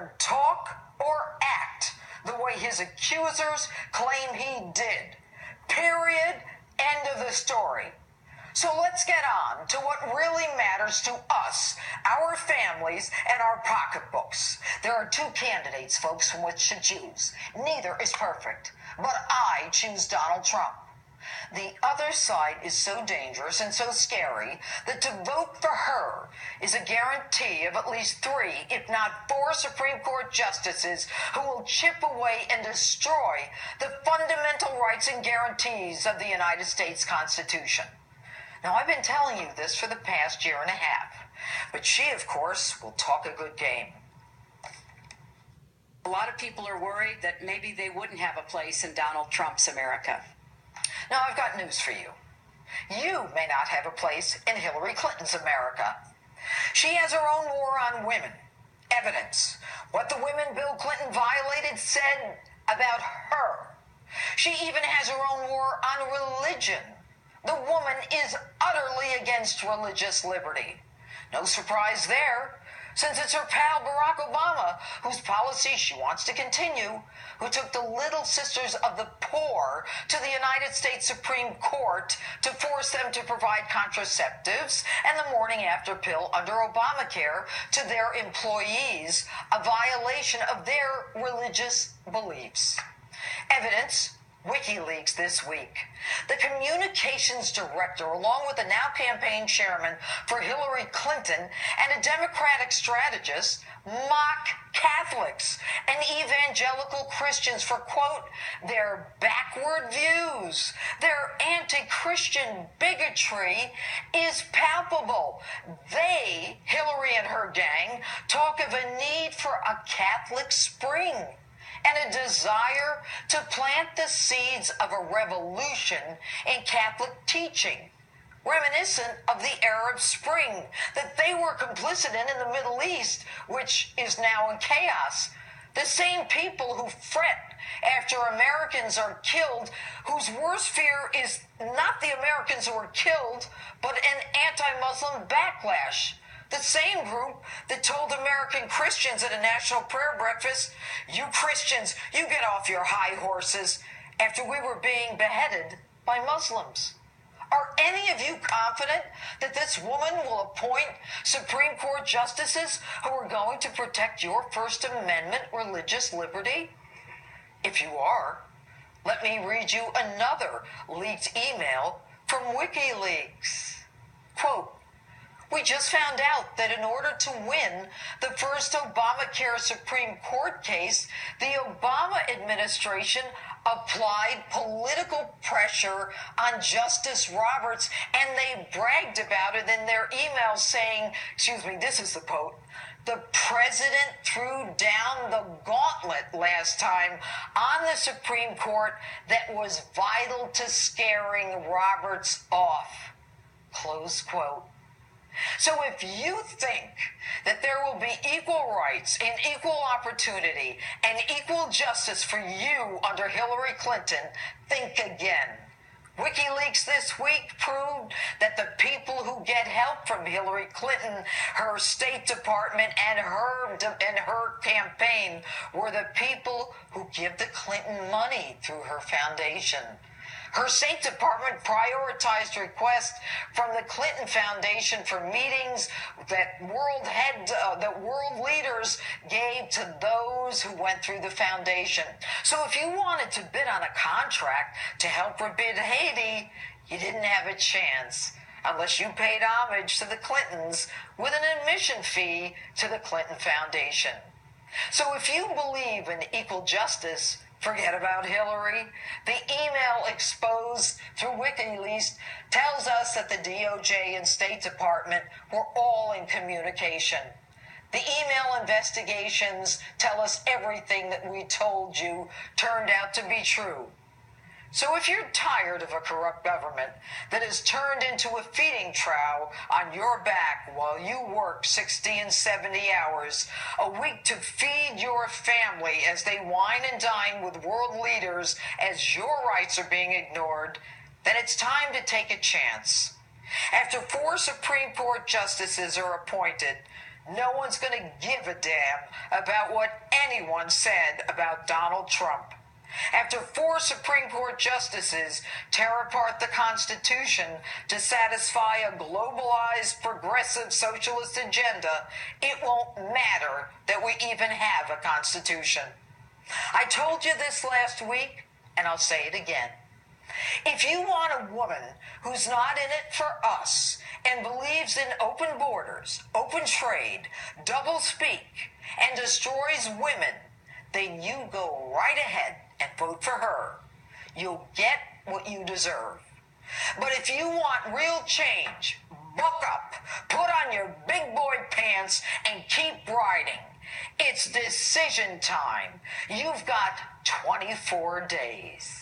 Warren talk or act the way his accusers claim he did. Period. End of the story. So let's get on to what really matters to us, our families, and our pocketbooks. There are two candidates, folks, from which to choose. Neither is perfect, but I choose Donald Trump. The other side is so dangerous and so scary that to vote for her is a guarantee of at least 3, if not 4 Supreme Court justices who will chip away and destroy the fundamental rights and guarantees of the United States Constitution. Now, I've been telling you this for the past year and a half, but she, of course, will talk a good game. A lot of people are worried that maybe they wouldn't have a place in Donald Trump's America. Now, I've got news for you. You may not have a place in Hillary Clinton's America. She has her own war on women. Evidence. What the women Bill Clinton violated said about her. She even has her own war on religion. The woman is utterly against religious liberty. No surprise there, since it's her pal Barack Obama, whose policy she wants to continue, who took the Little Sisters of the Poor to the United States Supreme Court to force them to provide contraceptives and the morning after pill under Obamacare to their employees, a violation of their religious beliefs. Evidence. WikiLeaks this week. The communications director, along with the now campaign chairman for Hillary Clinton and a Democratic strategist, mock Catholics and evangelical Christians for, quote, their backward views. Their anti-Christian bigotry is palpable. They, Hillary and her gang, talk of a need for a Catholic spring and a desire to plant the seeds of a revolution in Catholic teaching, reminiscent of the Arab Spring that they were complicit in the Middle East, which is now in chaos. The same people who fret after Americans are killed, whose worst fear is not the Americans who are killed, but an anti-Muslim backlash. The same group that told American Christians at a national prayer breakfast, you Christians, you get off your high horses, after we were being beheaded by Muslims. Are any of you confident that this woman will appoint Supreme Court justices who are going to protect your First Amendment religious liberty? If you are, let me read you another leaked email from WikiLeaks. Quote, we just found out that in order to win the first Obamacare Supreme Court case, the Obama administration applied political pressure on Justice Roberts, and they bragged about it in their email saying, this is the quote, the president threw down the gauntlet last time on the Supreme Court that was vital to scaring Roberts off. Close quote. So if you think that there will be equal rights and equal opportunity and equal justice for you under Hillary Clinton, think again. WikiLeaks this week proved that the people who get help from Hillary Clinton, her State Department, and her campaign were the people who give the Clinton money through her foundation. Her State Department prioritized requests from the Clinton Foundation for meetings that world leaders gave to those who went through the foundation. So if you wanted to bid on a contract to help rebid Haiti, you didn't have a chance unless you paid homage to the Clintons with an admission fee to the Clinton Foundation. So if you believe in equal justice, forget about Hillary. The email exposed through WikiLeaks tells us that the DOJ and State Department were all in communication. The email investigations tell us everything that we told you turned out to be true. So if you're tired of a corrupt government that has turned into a feeding trough on your back while you work 60 and 70 hours a week to feed your family as they wine and dine with world leaders as your rights are being ignored, then it's time to take a chance. After 4 Supreme Court justices are appointed, no one's going to give a damn about what anyone said about Donald Trump. After 4 Supreme Court justices tear apart the Constitution to satisfy a globalized progressive socialist agenda, it won't matter that we even have a Constitution. I told you this last week, and I'll say it again. If you want a woman who's not in it for us and believes in open borders, open trade, double speak, and destroys women, then you go right ahead and vote for her. You'll get what you deserve. But if you want real change, buck up, put on your big boy pants, and keep riding. It's decision time. You've got 24 days.